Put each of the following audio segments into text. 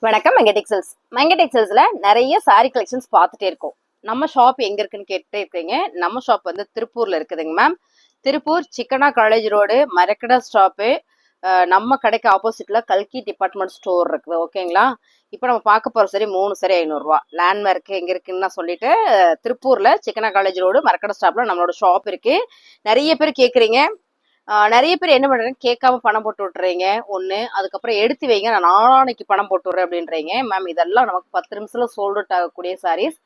வணக்கம். மெங்கடெக்ஸல்ஸ்ல நிறைய sorry collections பார்த்துட்டே இருக்கோம். நம்ம ஷாப் எங்க இருக்குன்னு கேட்டுட்டே இருக்கீங்க. நம்ம ஷாப் வந்து திருப்பூர்ல இருக்குதுங்க மேம். திருப்பூர் சிக்கனா காலேஜ் ரோடு மரக்கடை ஸ்டாப்பு. நம்ம கடைக்கு ஆப்போசிட்ல கல்கி டிபார்ட்மெண்ட் ஸ்டோர் இருக்குது. ஓகேங்களா? இப்போ நம்ம பார்க்க போற சரி 3 சரி 500 ரூபா. லேண்ட்மார்க் எங்க இருக்குன்னு நான் சொல்லிட்டு, திருப்பூர்ல சிக்கனா காலேஜ் ரோடு மரக்கடை ஸ்டாப்ல நம்மளோட ஷாப் இருக்கு. நிறைய பேர் கேட்குறீங்க. நிறைய பேர் என்ன பண்றாங்க, கேட்காம பணம் போட்டு விட்டுறீங்க ஒன்று. அதுக்கப்புறம் எடுத்து வைங்க, நான் நாளானைக்கு பணம் போட்டு விட்றேன் அப்படின்றீங்க. மேம் இதெல்லாம் நமக்கு 10 நிமிஷத்துல சோல்ட் அவுட் ஆகக்கூடிய சாரீஸ்.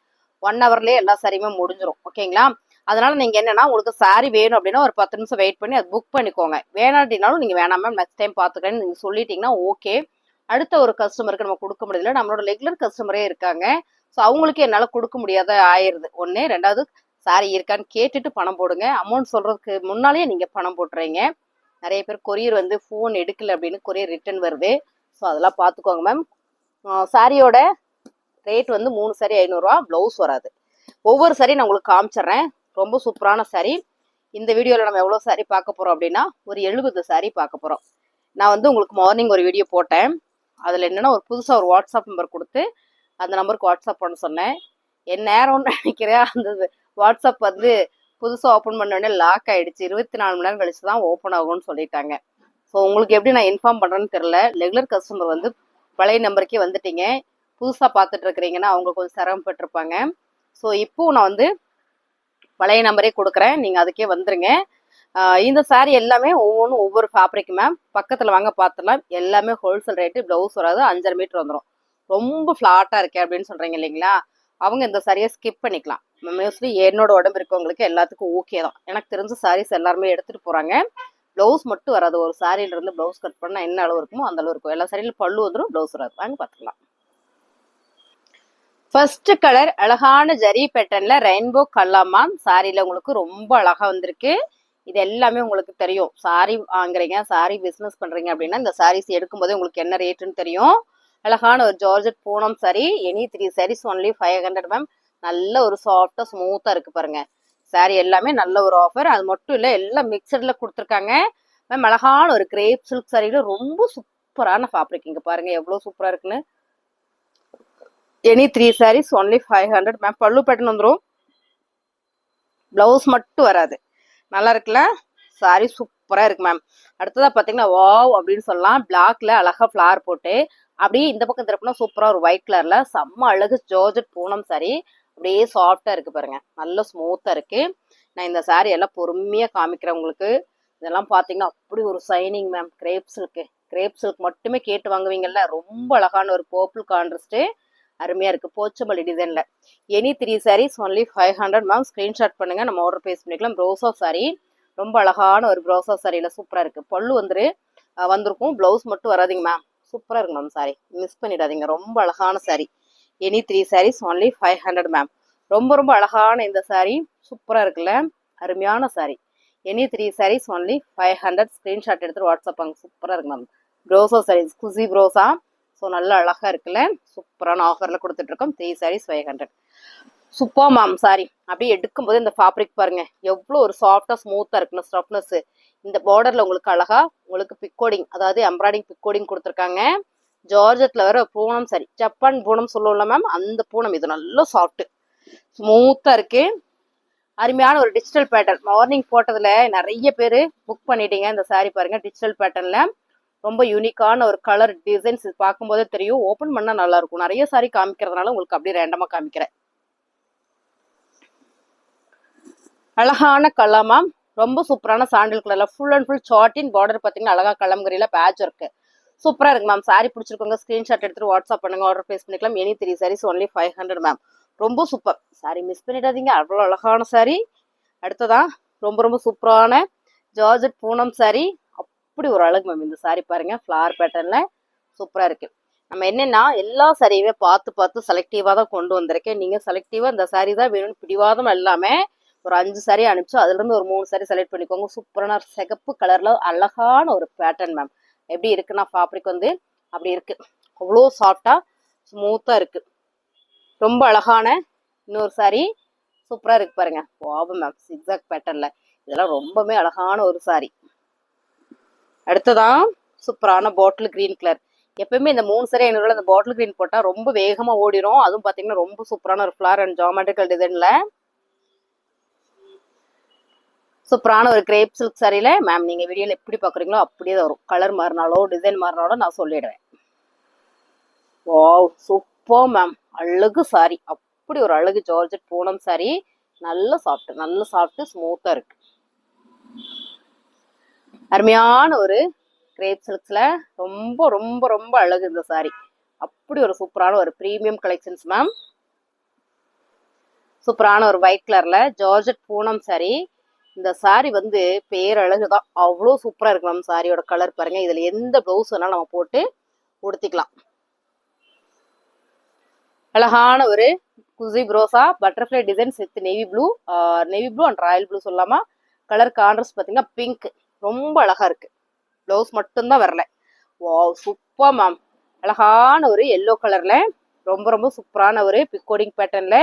1 ஹவர்லேயே எல்லா சாரியுமே முடிஞ்சிடும். ஓகேங்களா? அதனால நீங்க என்னன்னா, உங்களுக்கு சாரி வேணும் அப்படின்னா ஒரு 10 நிமிஷம் வெயிட் பண்ணி அது புக் பண்ணிக்கோங்க. வேணாட்டினாலும் நீங்க வேணாம் மேம், நெக்ஸ்ட் டைம் பார்த்துக்கிறேன்னு நீங்க சொல்லிட்டீங்கன்னா ஓகே. அடுத்த ஒரு கஸ்டமருக்கு நம்ம கொடுக்க முடியல, நம்மளோட ரெகுலர் கஸ்டமரே இருக்காங்க. ஸோ அவங்களுக்கு என்னால் கொடுக்க முடியாத ஆயிடுது ஒன்று. ரெண்டாவது, சாரி இருக்கான்னு கேட்டுட்டு பணம் போடுங்க. அமௌண்ட் சொல்றதுக்கு முன்னாலேயே நீங்க பணம் போட்டுறீங்க. நிறைய பேர் கொரியர் வந்து ஃபோன் எடுக்கல அப்படின்னு கொரியர் ரிட்டர்ன் வருது. ஸோ அதெல்லாம் பார்த்துக்கோங்க மேம். சாரியோட ரேட் வந்து 3 சாரி 500 ரூபா. ப்ளவுஸ் வராது. ஒவ்வொரு சாரி நான் உங்களுக்கு காமிச்சிடுறேன். ரொம்ப சூப்பரான சாரி. இந்த வீடியோவில் நம்ம எவ்வளோ சாரி பார்க்க போகிறோம் அப்படின்னா, ஒரு 70 சாரி பார்க்க போகிறோம். நான் வந்து உங்களுக்கு மார்னிங் ஒரு வீடியோ போட்டேன். அதில் என்னென்னா, ஒரு புதுசாக ஒரு வாட்ஸ்அப் நம்பர் கொடுத்து அந்த நம்பருக்கு வாட்ஸ்அப் பண்ண சொன்னேன். என் நேரம்னு நினைக்கிறேன். அந்த வாட்ஸ்அப் வந்து புதுசாக ஓப்பன் பண்ண உடனே லாக் ஆகிடுச்சு. 24 மணி நேரம் கழிச்சு தான் ஓப்பன் ஆகும்னு சொல்லிட்டாங்க. ஸோ உங்களுக்கு எப்படி நான் இன்ஃபார்ம் பண்ணுறேன்னு தெரில. ரெகுலர் கஸ்டமர் வந்து பழைய நம்பருக்கே வந்துட்டீங்க. புதுசாக பார்த்துட்டு இருக்கிறீங்கன்னா அவங்க கொஞ்சம் சிரமப்பட்டிருப்பாங்க. ஸோ இப்போது நான் வந்து பழைய நம்பரே கொடுக்குறேன், நீங்கள் அதுக்கே வந்துடுங்க. இந்த சாரீ எல்லாமே ஒவ்வொன்றும் ஒவ்வொரு ஃபேப்ரிக் மேம். பக்கத்தில் வாங்க பார்த்துலாம். எல்லாமே ஹோல்சேல் ரேட்டு. ப்ளவுஸ் வராது. 5.5 மீட்டர் வந்துடும். ரொம்ப ஃப்ளாட்டாக இருக்கே அப்படின்னு சொல்கிறீங்க இல்லைங்களா? அவங்க இந்த சாரியை ஸ்கிப் பண்ணிக்கலாம். மோஸ்ட்லி என்னோட உடம்பு இருக்கவங்களுக்கு எல்லாத்துக்கும் ஓகே தான். எனக்கு தெரிஞ்ச சாரீஸ் எல்லாருமே எடுத்துகிட்டு போகிறாங்க. ப்ளவுஸ் மட்டும் வராது. ஒரு சாரியிலிருந்து ப்ளவுஸ் கட் பண்ணால் என்ன அளவு இருக்குமோ அந்த அளவு இருக்கும். எல்லா சாரியிலும் பல்லு வந்துடும், ப்ளவுஸ் வராது. வாங்க பார்த்துக்கலாம். ஃபர்ஸ்ட் கலர் அழகான ஜரி பேட்டர்ன்ல ரெயின்போ கல்லாமா சாரியில உங்களுக்கு ரொம்ப அழகா வந்திருக்கு. இது எல்லாமே உங்களுக்கு தெரியும். சாரி வாங்குறீங்க, சாரி பிஸ்னஸ் பண்றீங்க அப்படின்னா இந்த சாரீஸ் எடுக்கும்போதே உங்களுக்கு என்ன ரேட்டுன்னு தெரியும். அழகான ஒரு georgette Poonam sari. Any 3 saris only 500 ma'am. நல்ல ஒரு சாஃப்டா ஸ்மூத்தா இருக்கு பாருங்க. சாரி எல்லாமே நல்ல ஒரு ஆஃபர். அது மட்டும் இல்லை, எல்லாம் மிக்சர்ல கொடுத்துருக்காங்க மேம். அழகான ஒரு கிரேப் சில்க் சாரியில ரொம்ப சூப்பரான ஃபேப்ரிக். இங்க பாருங்க எவ்வளவு சூப்பரா இருக்குன்னு. Any 3 saris only 500 ma'am. Pallu pattern வந்துடும், பிளவுஸ் மட்டும் வராது. நல்லா இருக்குல்ல? சாரி சூப்பரா இருக்கு மேம். அடுத்ததா பாத்தீங்கன்னா வாவ் அப்படின்னு சொல்லலாம். பிளாக்ல அழகா ஃபிளார் போட்டு அப்படியே இந்த பக்கம் திருப்பினா சூப்பரா ஒரு ஒயிட் கலர்ல செம்ம அழகு ஜார்ஜெட் பூனம் சாரி. அப்படியே சாஃப்டா இருக்கு பாருங்க, நல்ல ஸ்மூத்தா இருக்கு. நான் இந்த சாரி எல்லாம் பொறுமையா காமிக்கிறேன் உங்களுக்கு. இதெல்லாம் பாத்தீங்கன்னா அப்படி ஒரு சைனிங் மேம். கிரேப் சில்க் மட்டுமே கேட்டு வாங்குவீங்கல்ல, ரொம்ப அழகான ஒரு பர்பிள் கான்ட்ராஸ்ட். அருமையா இருக்கு. போச்சம்பள்ளி டிசைன்ல. Any 3 saris only 500 ma'am. Screenshot பண்ணுங்க, நம்ம ஆர்டர் பேஸ் பண்ணிக்கலாம். ப்ரோசா சாரி, ரொம்ப அழகான ஒரு ப்ரோசா சாரியில சூப்பரா இருக்கு. பல்லு வந்திருக்கும், பிளவுஸ் மட்டும் வராதிங்க மேம். சூப்பரா இருக்கு மேம் சாரி, மிஸ் பண்ணிடாதீங்க. ரொம்ப அழகான sari. Any 3 saris only 500 ma'am. ரொம்ப ரொம்ப அழகான இந்த சாரி சூப்பரா இருக்குல்ல? அருமையான sari. Any 3 saris only 500. Screenshot எடுத்துட்டு வாட்ஸ்அப் பண்ணுங்க. சூப்பரா இருக்கு மேம். ப்ரோசா சாரி, குசி ப்ரோசா. ஸோ நல்லா அழகா இருக்குல்ல? சூப்பரான ஆஃபர்ல கொடுத்துட்டு இருக்கோம். 3 சாரீஸ் 500. Super ma'am sorry. அப்படியே எடுக்கும்போது இந்த ஃபேப்ரிக் பாருங்க எவ்வளோ ஒரு சாஃப்டா ஸ்மூத்தா இருக்குன்னு. ஸ்டஃப்னஸ் இந்த பார்டர்ல உங்களுக்கு அழகா உங்களுக்கு பிக்கோடிங், அதாவது எம்ப்ராய்டிங் பிக்கோடிங் கொடுத்துருக்காங்க. ஜார்ஜெட்ல வர பூனம் சாரி, ஜப்பான் பூனம் சொல்லுவோம்ல மேம், அந்த பூனம். இது நல்ல சாஃப்ட் ஸ்மூத்தா இருக்கு. அருமையான ஒரு டிஜிட்டல் பேட்டர்ன். மார்னிங் போட்டதுல நிறைய பேர் புக் பண்ணிட்டீங்க. இந்த சாரி பாருங்க டிஜிட்டல் பேட்டர்ன்ல ரொம்ப யூனிக்கான ஒரு கலர் டிசைன்ஸ். பார்க்கும்போதே தெரியும். ஓப்பன் பண்ணா நல்லா இருக்கும். நிறைய சாரி காமிக்கிறதுனால உங்களுக்கு அப்படியே ரேண்டமா காமிக்கிறேன். அழகான கலமா, ரொம்ப சூப்பரான சாண்டில் கலர்ல full and full satin border. பார்த்தீங்கன்னா அழகா கலம்கரியில பேட்ச் இருக்கு. சூப்பரா இருக்கு மேம். சாரி பிடிச்சிருக்கோங்க, ஸ்கிரீன்ஷாட் எடுத்துட்டு வாட்ஸ்அப் பண்ணுங்க, ஆர்டர் பிளேஸ் பண்ணிக்கலாம். Any 3 saris only 500 ma'am. ரொம்ப சூப்பர் சாரி, மிஸ் பண்ணிடாதீங்க. அவ்வளோ அழகான சாரி. அடுத்ததான் ரொம்ப ரொம்ப சூப்பரான ஜார்ஜெட் பூனம் சாரி. அப்படி ஒரு அழகு மேம் இந்த சாரி பாருங்க. ஃபிளார் பேட்டர்ன்ல சூப்பரா இருக்கு. நம்ம என்னன்னா எல்லா சாரியுமே பார்த்து பார்த்து செலக்டிவா தான் கொண்டு வந்திருக்கேன். நீங்க செலக்டிவா இந்த சாரி தான் வேணும்னு பிடிவாதம் எல்லாமே ஒரு 5 சாரி அனுப்பிச்சு அதுல இருந்து ஒரு 3 சாரி செலக்ட் பண்ணிக்கோங்க. சூப்பரான சிகப்பு கலர்ல அழகான ஒரு பேட்டர்ன் மேம். எப்படி இருக்குன்னா ஃபேப்ரிக் வந்து அப்படி இருக்கு. அவ்வளோ சாஃப்டா ஸ்மூத்தா இருக்கு. ரொம்ப அழகான இன்னொரு சாரி சூப்பரா இருக்கு பாருங்க. வாவ் மேம், சிக்ஸாக் பேட்டர்ன்ல. இதெல்லாம் ரொம்பவே அழகான ஒரு சாரி. அடுத்ததான் சூப்பரான பாட்டில் கிரீன் கலர். எப்பவுமே இந்த 3 சாரி 500 இந்த பாட்டில் கிரீன் போட்டா ரொம்ப வேகமா ஓடிடும். அதுவும் பாத்தீங்கன்னா ரொம்ப சூப்பரான ஒரு ஃபிளார் அண்ட் ஜாமெட்ரிக்கல் டிசைன்ல சூப்பரான ஒரு கிரேப் சில்க் சாரியில மேம் நீங்க வீடியோல எப்படி பாக்குறீங்களோ அப்படியே வரும். கலர் மாறினாலோ டிசைன் மாறினாலோ நான் சொல்லிடுவேன். வாவ் சூப்பர் மேம், அழகு சாரி, அப்படி ஒரு அழகு ஜார்ஜெட் பூனம் சாரி. நல்ல சாஃப்ட் ஸ்மூத்தா இருக்கு. அருமையான ஒரு கிரேப் சில்க்ஸ்ல ரொம்ப ரொம்ப ரொம்ப அழகு இந்த சாரி. அப்படி ஒரு சூப்பரான ஒரு பிரீமியம் கலெக்ஷன்ஸ் மேம். சூப்பரான ஒரு ஒயிட் கலர்ல ஜார்ஜெட் பூனம் சாரி. இந்த சாரி வந்து பேரழகுதான், அவ்வளோ சூப்பரா இருக்கு மேம். சாரியோட கலர் பாருங்க. இதுல எந்த பிளவுஸ் வேணாலும் நம்ம போட்டு உடுத்திக்கலாம். அழகான ஒரு குசி ப்ரோசா butterfly designs with navy blue and royal blue சொல்லாமா. கலர் கான்ட்ராஸ்ட் பார்த்தீங்கன்னா பிங்க், ரொம்ப அழகா இருக்கு. பிளவுஸ் மட்டும்தான் வரல. Wow super ma'am. அழகான ஒரு எல்லோ கலர்ல ரொம்ப ரொம்ப சூப்பரான ஒரு பிக்கோடிங் பேட்டர்ன்ல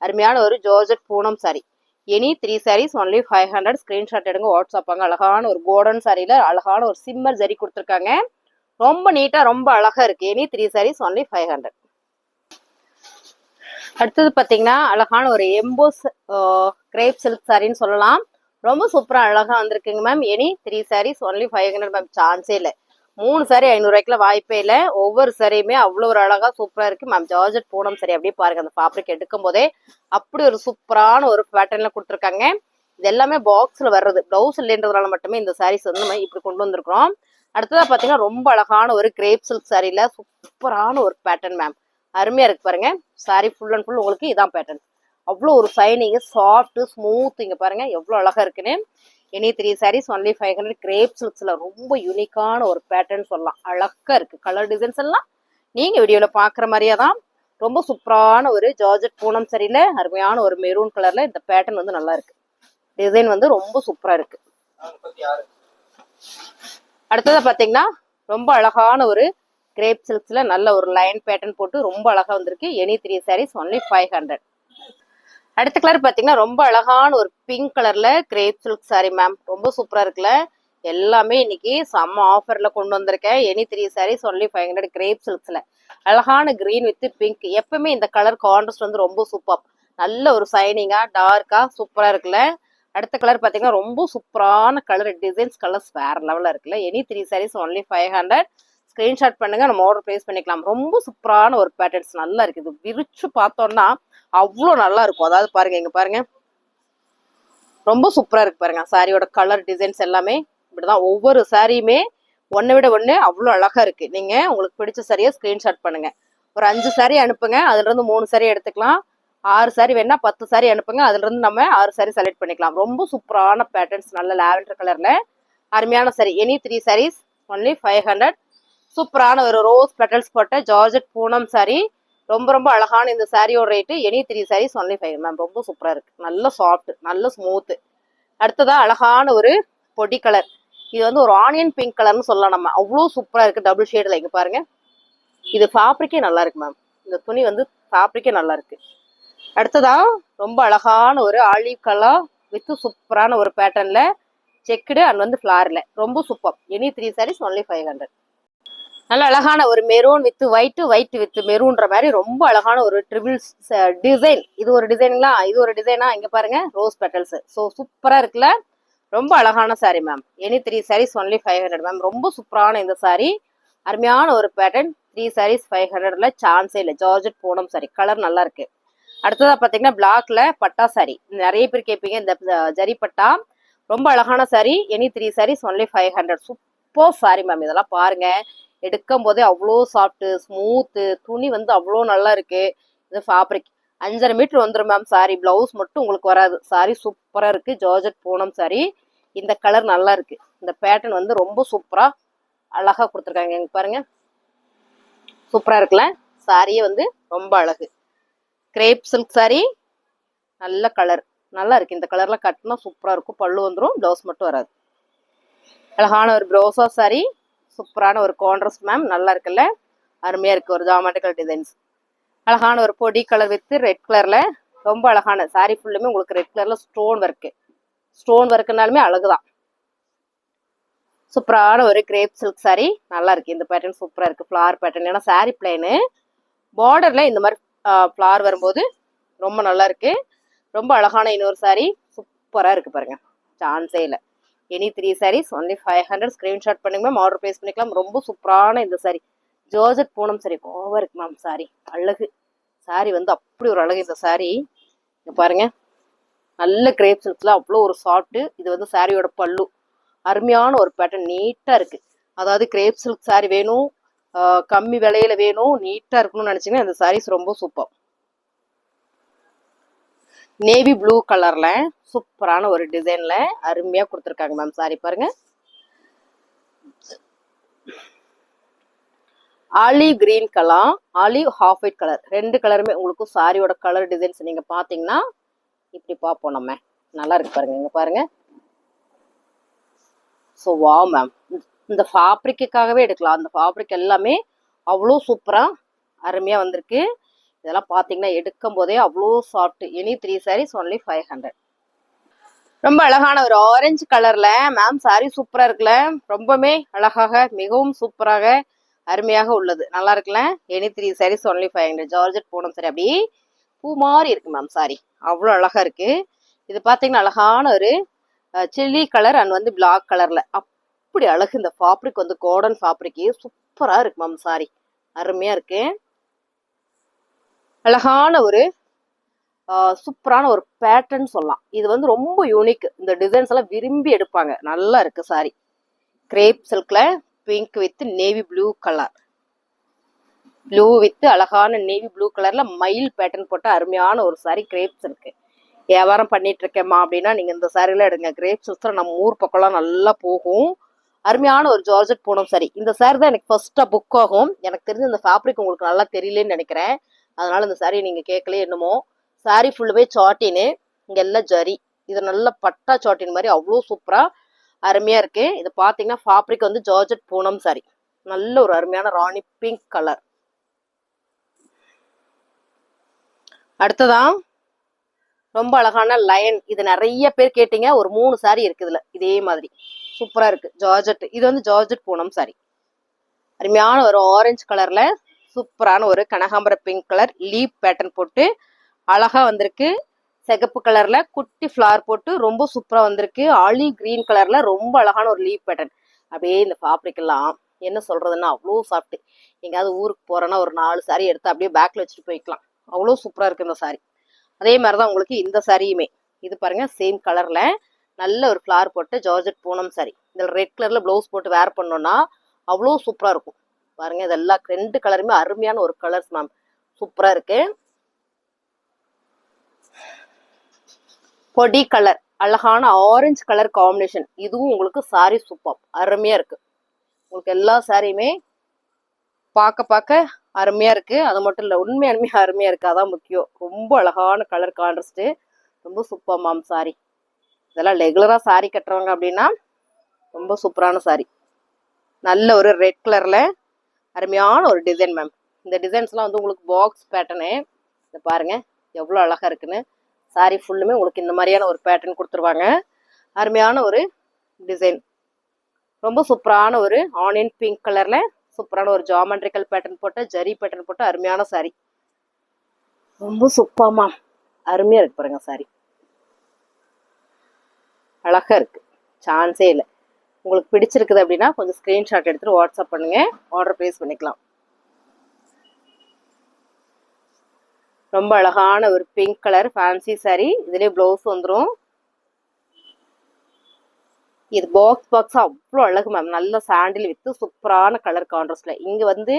அருமையான ஒரு georgette Poonam sari. Any 3 sarees only 500. Screenshot எடுங்க, வாட்ஸ்அப் வாங்க. அழகான ஒரு கோல்டன் சாரியில அழகான ஒரு சிம்மர் ஜரி கொடுத்துருக்காங்க. ரொம்ப நீட்டா ரொம்ப அழகா இருக்கு. Any 3 sarees only 500. அடுத்தது பாத்தீங்கன்னா அழகான ஒரு எம்போஸ் கிரேப் சில்க் சாரின்னு சொல்லலாம். ரொம்ப சூப்பரா அழகா வந்திருக்குங்க ma'am. Any 3 sarees only 500 ma'am. சான்ஸே இல்லை. 3 சாரி 500 ரூபாய்க்குல வாய்ப்பே இல்லை. ஒவ்வொரு சாரியுமே அவ்வளோ ஒரு அழகா சூப்பரா இருக்கு மேம். ஜார்ஜெட் பூனம் சாரி அப்படியே பாருங்க. அந்த ஃபேப்ரிக் எடுக்கும் போதே அப்படி ஒரு சூப்பரான ஒரு பேட்டர்ன்ல கொடுத்துருக்காங்க. இது எல்லாமே பாக்ஸ்ல வர்றது, பிளவுஸ் இல்லைன்றதுனால மட்டுமே இந்த சாரீஸ் வந்து நம்ம இப்படி கொண்டு வந்திருக்கிறோம். அடுத்ததா பாத்தீங்கன்னா ரொம்ப அழகான ஒரு கிரேப் சில்க் சாரியில சூப்பரான ஒரு பேட்டர்ன் மேம். அருமையா இருக்கு பாருங்க. சாரி ஃபுல் அண்ட் ஃபுல் உங்களுக்கு இதான் பேட்டர்ன். அவ்வளோ ஒரு சைனிங் சாஃப்ட் ஸ்மூத். இங்க பாருங்க எவ்வளவு அழகா இருக்குன்னு. Any 3 sarees only 500. கிரேப் சில்க்ஸ்ல ரொம்ப யூனிக்கான ஒரு பேட்டர்ன் சொல்லலாம். அழகா இருக்கு. கலர் டிசைன்ஸ் எல்லாம் நீங்க வீடியோல பாக்குற மாதிரியே தான். ரொம்ப சூப்பரான ஒரு ஜார்ஜெட் பூனம் சரியில அருமையான ஒரு மெரூன் கலர்ல இந்த பேட்டர்ன் வந்து நல்லா இருக்கு. டிசைன் வந்து ரொம்ப சூப்பரா இருக்கு. அடுத்தது பாத்தீங்கன்னா ரொம்ப அழகான ஒரு கிரேப் சில்க்ஸ்ல நல்ல ஒரு லைன் பேட்டர்ன் போட்டு ரொம்ப அழகா வந்திருக்கு. Any 3 sarees only 500. அடுத்த கலர் பாத்தீங்கன்னா ரொம்ப அழகான ஒரு பிங்க் கலர்ல கிரேப் சில்க் சாரி மேம். ரொம்ப சூப்பரா இருக்குல்ல. எல்லாமே இன்னைக்கு செம்ம ஆஃபர்ல கொண்டு வந்திருக்கேன். Any 3 sarees only 500. கிரேப் சில்க்ஸ்ல அழகான கிரீன் வித் பிங்க். எப்பவுமே இந்த கலர் கான்ட்ராஸ்ட் வந்து ரொம்ப சூப்பர். நல்ல ஒரு சைனிங்கா டார்க்கா சூப்பரா இருக்குல்ல. அடுத்த கலர் பாத்தீங்கன்னா ரொம்ப சூப்பரான கலர் டிசைன்ஸ் கலர்ஸ் வேற லெவல்ல இருக்குல்ல. Any 3 sarees only 500. ஸ்கிரீன்ஷாட் பண்ணுங்க, நம்ம ஆர்டர் பிளேஸ் பண்ணிக்கலாம். ரொம்ப சூப்பரான ஒரு பேட்டர்ன்ஸ் நல்லா இருக்கு. இது விரிச்சு பார்த்தோம்னா அவ்வளோ நல்லா இருக்கும். அதாவது பாருங்க, இங்க பாருங்க ரொம்ப சூப்பரா இருக்கு பாருங்க. சாரியோட கலர் டிசைன்ஸ் எல்லாமே இப்படிதான். ஒவ்வொரு சாரியுமே ஒன்னை விட ஒண்ணு அவ்வளோ அழகா இருக்கு. நீங்க உங்களுக்கு பிடிச்ச சாரியை ஸ்கிரீன்ஷாட் பண்ணுங்க. ஒரு 5 சாரி அனுப்புங்க, அதுல இருந்து 3 சாரி எடுத்துக்கலாம். 6 சாரி வேணா 10 சாரி அனுப்புங்க, அதுல இருந்து நம்ம 6 சாரி செலக்ட் பண்ணிக்கலாம். ரொம்ப சூப்பரான பேட்டர்ன்ஸ் நல்ல லாவெண்டர் கலர்ல அருமையான சாரி. Any 3 sarees only 500. சூப்பரான ஒரு ரோஸ் பெட்டல்ஸ் போட்ட ஜார்ஜெட் பூனம் சாரி. ரொம்ப ரொம்ப அழகான இந்த சாரியோட rate any 3 sarees only 5 ma'am. ரொம்ப சூப்பரா இருக்கு. நல்ல சாஃப்ட் நல்ல ஸ்மூத். அடுத்ததா அழகான ஒரு பொடி கலர். இது வந்து ஒரு ஆனியன் பிங்க் கலர்னு சொல்லலாம் நம்ம. அவ்வளோ சூப்பரா இருக்கு. டபுள் ஷேட்ல இங்க பாருங்க. இது ஃபேப்ரிக்கே நல்லா இருக்கு மேம். இந்த துணி வந்து ஃபேப்ரிக்கே நல்லா இருக்கு. அடுத்ததா ரொம்ப அழகான ஒரு ஆலிவ் கலர் வித் சூப்பரான ஒரு பேட்டர்ன்ல செக்குடு அண்ட் வந்து ஃபிளார்ல ரொம்ப சூப்பர். Any 3 sarees only 500. நல்ல அழகான ஒரு மெரூன் வித் ஒயிட் வித் மெரூன்ற மாதிரி ரொம்ப அழகான ஒரு ட்ரிபிள் டிசைன். இது ஒரு டிசைனுங்களா, இது ஒரு டிசைனா. இங்க பாருங்க ரோஸ் பெட்டல்ஸ். ஸோ சூப்பரா இருக்குல்ல. ரொம்ப அழகான sorry ma'am. Any 3 sarees only 500 ma'am. ரொம்ப சூப்பரான இந்த சாரி. அருமையான ஒரு பேட்டர்ன். 3 sarees 500ல சான்ஸே இல்லை. Georgette Poonam sorry. கலர் நல்லா இருக்கு. அடுத்ததா பாத்தீங்கன்னா பிளாக்ல பட்டா சாரி. நிறைய பேர் கேட்பீங்க இந்த ஜரி பட்டா. ரொம்ப அழகான sari. Any 3 sarees only 500. Super sorry ma'am. இதெல்லாம் பாருங்க, எடுக்கும் போதே அவ்வளோ சாஃப்ட் ஸ்மூத்து. துணி வந்து அவ்வளோ நல்லா இருக்கு. இது ஃபேப்ரிக் 5.5 மீட்டர் வந்துடும் மேம். சாரி பிளவுஸ் மட்டும் உங்களுக்கு வராது. சாரி சூப்பரா இருக்கு. Georgette Poonam sorry. இந்த கலர் நல்லா இருக்கு. இந்த பேட்டர்ன் வந்து ரொம்ப சூப்பரா அழகா கொடுத்துருக்காங்க. இங்க பாருங்க சூப்பரா இருக்குல்ல. சாரியே வந்து ரொம்ப அழகு. Grape silk sorry. நல்ல கலர் நல்லா இருக்கு. இந்த கலர்ல கட்டினா சூப்பரா இருக்கும். பல்லு வந்துடும், பிளவுஸ் மட்டும் வராது. அழகான ஒரு ப்ரோசா சாரி. சூப்பரான ஒரு கான்ட்ராஸ்ட் மேம். நல்லா இருக்குல்ல. அருமையா இருக்கு. ஒரு ஜாமெட்ரிக்கல் டிசைன்ஸ். அழகான ஒரு பொடி கலர் வித் ரெட் கலர்ல ரொம்ப அழகான சாரி. ஃபுல்லுமே உங்களுக்கு ரெட் கலர்ல ஸ்டோன் ஒர்க்கு. ஸ்டோன் ஒர்க்குனாலுமே அழகுதான். சூப்பரான ஒரு கிரேப் சில்க் சாரி நல்லா இருக்கு. இந்த பேட்டர்ன் சூப்பரா இருக்கு. Flower pattern. ஏன்னா சாரி பிளைனு பார்டர்ல இந்த மாதிரி ஃபிளார் வரும்போது ரொம்ப நல்லா இருக்கு. ரொம்ப அழகான இன்னொரு சாரி சூப்பரா இருக்கு பாருங்க. சான்ஸே இல்லை. Any 3 sarees only 500. ஸ்கிரீன்ஷாட் பண்ணுங்க மேம். ஆர்டர் பிளேஸ் பண்ணிக்கலாம். ரொம்ப சூப்பரான இந்த sorry georgette Poonam sorry over இருக்கு மேம். சாரி அழகு. சாரி வந்து அப்படி ஒரு அழகு. இந்த சாரி பாருங்க நல்ல கிரேப் சில்க்ல அவ்வளோ ஒரு சாஃப்ட். இது வந்து சாரியோட பல்லு அருமையான ஒரு பேட்டர்ன் நீட்டா இருக்கு. அதாவது கிரேப் சில்க் சாரி வேணும், கம்மி விலையில வேணும், நீட்டா இருக்கணும்னு நினைச்சீங்கன்னா இந்த சாரீஸ் ரொம்ப சூப்பர். நேவி ப்ளூ கலர்ல சூப்பரான ஒரு டிசைன்ல அருமையா கொடுத்துருக்காங்க மேம். சாரி பாருங்க. Olive green colour, olive half white colour, ரெண்டு கலருமே உங்களுக்கு சாரியோட கலர் டிசைன்ஸ் நீங்க பாத்தீங்கன்னா இப்படி பார்ப்போம் நம்ம. நல்லா இருக்கு பாருங்க. இங்க பாருங்க. ஸோ வா மேம், இந்த ஃபேப்ரிக்காகவே எடுக்கலாம். அந்த ஃபேப்ரிக் எல்லாமே அவ்வளோ சூப்பரா அருமையா வந்திருக்கு. இதெல்லாம் பாத்தீங்கன்னா எடுக்கும் போதே அவ்வளோ சாஃப்ட். Any 3 sarees only 500. ரொம்ப அழகான ஒரு ஆரஞ்சு கலர்ல மேம் சாரி சூப்பரா இருக்குல்ல. ரொம்பவே அழகாக மிகவும் சூப்பராக அருமையாக உள்ளது. நல்லா இருக்குல்ல. Any 3 sarees only 500. Georgette Poonam sorry அப்படியே பூ மாதிரி இருக்கு மேம். சாரி அவ்வளோ அழகா இருக்கு. இது பாத்தீங்கன்னா அழகான ஒரு சில்லி கலர் அண்ட் வந்து பிளாக் கலர்ல அப்படி அழகு. இந்த ஃபேப்ரிக் வந்து கோடன் ஃபேப்ரிக் சூப்பரா இருக்கு மேம். சாரி அருமையா இருக்கு. அழகான ஒரு சூப்பரான ஒரு பேட்டர்ன் சொல்லலாம். இது வந்து ரொம்ப யூனிக். இந்த டிசைன்ஸ் எல்லாம் விரும்பி எடுப்பாங்க. நல்லா இருக்கு சாரி. கிரேப் சில்க்ல pink with navy blue colour, blue with அழகான நேவி ப்ளூ கலர்ல மயில் பேட்டர்ன் போட்ட அருமையான ஒரு சாரி கிரேப் சில்க். வியாபாரம் பண்ணிட்டு இருக்கேம்மா அப்படின்னா நீங்க இந்த சாரில எடுங்க. கிரேப் சில்க்ல நம்ம ஊர் பக்கம்லாம் நல்லா போகும். அருமையான ஒரு ஜார்ஜெட் பூனம் சாரி. இந்த சாரி தான் எனக்கு ஃபர்ஸ்டா புக் ஆகும். எனக்கு தெரிஞ்ச இந்த ஃபேப்ரிக் உங்களுக்கு நல்லா தெரியலன்னு நினைக்கிறேன். அதனால இந்த சாரி நீங்க கேட்கல என்னமோ. சாரி ஃபுல்லுவே சாட்டின்னு, இங்க எல்லாம் ஜரி. இது நல்ல பட்டா சாட்டின் மாதிரி அவ்வளோ சூப்பரா அருமையா இருக்கு. இது பாத்தீங்கன்னா ஃபேப்ரிக் வந்து ஜார்ஜெட் பூனம் சாரி. நல்ல ஒரு அருமையான ராணி பிங்க் கலர். அடுத்ததான் ரொம்ப அழகான லயன். இது நிறைய பேர் கேட்டீங்க. ஒரு 3 சாரி இருக்கு இதுல இதே மாதிரி சூப்பரா இருக்கு. ஜார்ஜெட். இது வந்து ஜார்ஜெட் பூனம் சாரி. அருமையான ஒரு ஆரஞ்சு கலர்ல சூப்பரான ஒரு கனகாம்பர பிங்க் கலர் லீப் பேட்டர்ன் போட்டு அழகா வந்திருக்கு. சிகப்பு கலர்ல குட்டி ஃபிளார் போட்டு ரொம்ப சூப்பரா வந்திருக்கு. ஆலிவ் கிரீன் கலர்ல ரொம்ப அழகான ஒரு லீப் பேட்டர்ன். அப்படியே இந்த ஃபேப்ரிக் எல்லாம் என்ன சொல்றதுன்னா அவ்வளோ சாஃப்ட். எங்கேயாவது ஊருக்கு போறேன்னா ஒரு 4 சாரி எடுத்து அப்படியே பேக்ல வச்சுட்டு போய்க்கலாம். அவ்வளோ சூப்பரா இருக்கு இந்த சாரி. அதே மாதிரிதான் உங்களுக்கு இந்த சாரியுமே. இது பாருங்க சேம் கலர்ல நல்ல ஒரு ஃபிளார் போட்டு ஜார்ஜெட் பூனம் சாரி. இந்த ரெட் கலர்ல பிளவுஸ் போட்டு வேர் பண்ணோம்னா அவ்வளோ சூப்பரா இருக்கும். பாருங்க இதெல்லாம் 2 கலருமே அருமையான ஒரு கலர்ஸ் மேம். சூப்பரா இருக்கு. பொடி கலர் அழகான ஆரஞ்சு கலர் காம்பினேஷன். இதுவும் உங்களுக்கு சாரி சூப்பர் அருமையா இருக்கு. உங்களுக்கு எல்லா சாரியுமே பார்க்க அருமையா இருக்கு. அது மட்டும் இல்ல உண்மையாலுமே அருமையா இருக்கு. அதான் முக்கியம். ரொம்ப அழகான கலர் கான்ட்ராஸ்ட். ரொம்ப சூப்பர் மேம் சாரி. இதெல்லாம் ரெகுலரா சாரி கட்டுறவங்க அப்படின்னா ரொம்ப சூப்பரான சாரி. நல்ல ஒரு ரெட் கலர்ல அருமையான ஒரு டிசைன் மேம். இந்த டிசைன்ஸ்லாம் வந்து உங்களுக்கு பாக்ஸ் பேட்டர்னு. இதை பாருங்க எவ்வளோ அழகா இருக்குன்னு. சாரி ஃபுல்லுமே உங்களுக்கு இந்த மாதிரியான ஒரு பேட்டர்ன் கொடுத்துருவாங்க. அருமையான ஒரு டிசைன். ரொம்ப சூப்பரான ஒரு ஆனியன் பிங்க் கலர்ல சூப்பரான ஒரு ஜாமெட்ரிக்கல் பேட்டர்ன் போட்ட ஜரி பேட்டர்ன் போட்ட அருமையான சாரி. ரொம்ப சூப்பர்மா அருமையா இருக்கு பாருங்க. சாரி அழகா இருக்கு. சான்ஸே இல்லை. உங்களுக்கு பிடிச்சிருக்குது அப்படின்னா கொஞ்சம் ஸ்கிரீன்ஷாட் எடுத்துட்டு வாட்ஸ்அப் பண்ணுங்க. ஆர்டர் பிளேஸ் பண்ணிக்கலாம். ரொம்ப அழகான ஒரு பிங்க் கலர் ஃபேன்சி சாரி. இதுலயே பிளவுஸ் வந்துடும். இது பாக்ஸ் அவ்வளோ அழகு மேம். நல்ல சாண்டில் வித்து சூப்பரான கலர் கான்ட்ராஸ்ட்ல. இங்க வந்து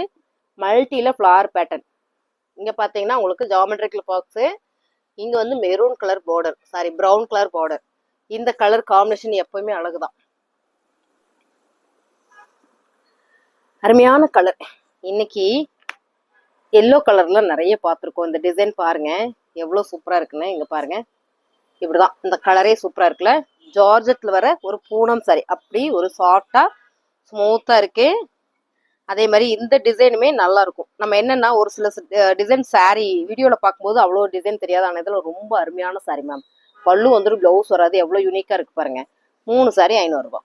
மல்டில ஃபிளார் பேட்டர்ன். இங்க பாத்தீங்கன்னா உங்களுக்கு ஜாமெட்ரிக்கல் பாக்ஸ். இங்க வந்து maroon colour border, sorry brown colour border. இந்த கலர் காம்பினேஷன் எப்பவுமே அழகுதான். அருமையான கலர். இன்னைக்கு எல்லோ கலர்ல நிறைய பார்த்துருக்கோம். இந்த டிசைன் பாருங்க எவ்வளவு சூப்பரா இருக்குன்னு. இங்க பாருங்க இப்படிதான் இந்த கலரே சூப்பரா இருக்குல்ல. ஜார்ஜெட்ல வர ஒரு பூனம் சாரி அப்படி ஒரு சாஃப்டா ஸ்மூத்தா இருக்கு. அதே மாதிரி இந்த டிசைனுமே நல்லா இருக்கும். நம்ம என்னன்னா ஒரு சில டிசைன் சாரி வீடியோல பார்க்கும்போது அவ்வளோ டிசைன் தெரியாது. ஆனால் இதுல ரொம்ப அருமையான சாரி மேம். பல்லு வந்துடும், பிளவுஸ் வராது. எவ்வளவு யூனிக்கா இருக்கு பாருங்க. 3 சாரி 500 ரூபாய்.